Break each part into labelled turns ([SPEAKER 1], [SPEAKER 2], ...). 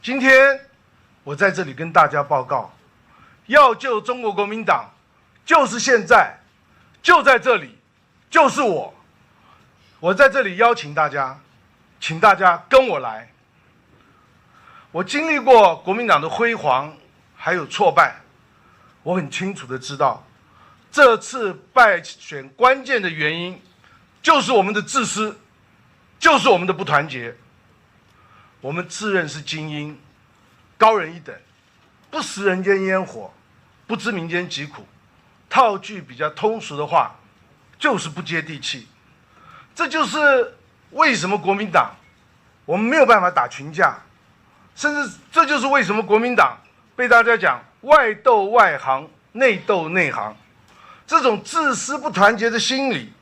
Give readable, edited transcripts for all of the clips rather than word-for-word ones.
[SPEAKER 1] 今天我在这里跟大家报告，要救中国国民党，就是现在，就在这里，就是我。我在这里邀请大家，请大家跟我来。我经历过国民党的辉煌，还有挫败，我很清楚的知道，这次败选关键的原因，就是我们的自私，就是我们的不团结。我们自认是精英，高人一等，不食人间烟火，不知民间疾苦。套句比较通俗的话，就是不接地气。这就是为什么国民党我们没有办法打群架，甚至这就是为什么国民党被大家讲外斗外行，内斗内行。这种自私不团结的心理，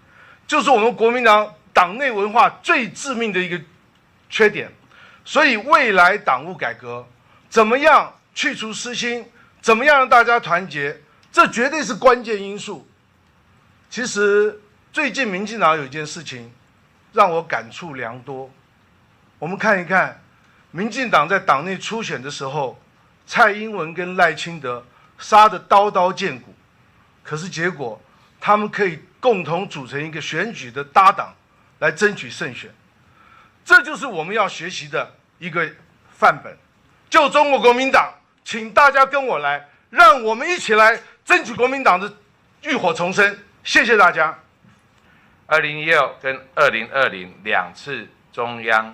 [SPEAKER 1] 就是我们国民党党内文化最致命的一个缺点。所以未来党务改革，怎么样去除私心，怎么样让大家团结，这绝对是关键因素。其实最近民进党有一件事情让我感触良多。我们看一看民进党在党内初选的时候，蔡英文跟赖清德杀得刀刀见骨，可是结果他们可以共同组成一个选举的搭档来争取胜选。这就是我们要学习的一个范本。救中国国民党，请大家跟我来，让我们一起来争取国民党的浴火重生。谢谢大家。
[SPEAKER 2] 2016跟2020两次中央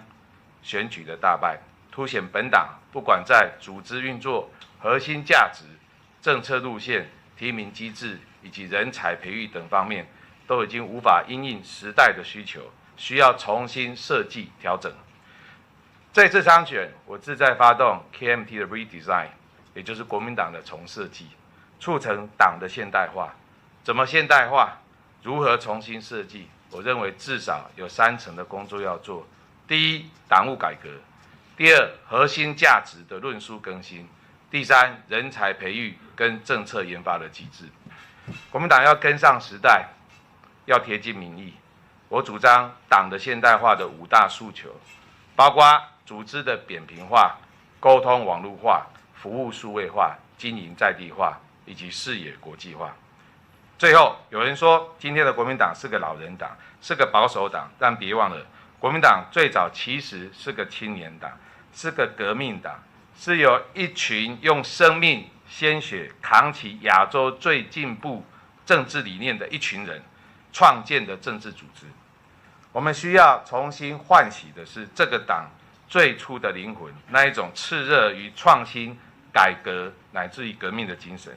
[SPEAKER 2] 选举的大败，凸显本党不管在组织运作、核心价值、政策路线、提名机制以及人才培育等方面，都已经无法因应时代的需求，需要重新设计调整。在这场选，我志在发动 KMT 的 redesign， 也就是国民党的重设计，促成党的现代化。怎么现代化？如何重新设计？我认为至少有3层的工作要做。第一，党务改革；第二，核心价值的论述更新；第三，人才培育跟政策研发的机制。国民党要跟上时代，要贴近民意。我主张党的现代化的5大诉求，包括组织的扁平化、沟通网络化、服务数位化、经营在地化以及视野国际化。最后，有人说今天的国民党是个老人党，是个保守党，但别忘了，国民党最早其实是个青年党，是个革命党，是由一群用生命鲜血扛起亚洲最进步政治理念的一群人创建的政治组织。我们需要重新唤起的是这个党最初的灵魂，那一种炽热于创新、改革乃至于革命的精神。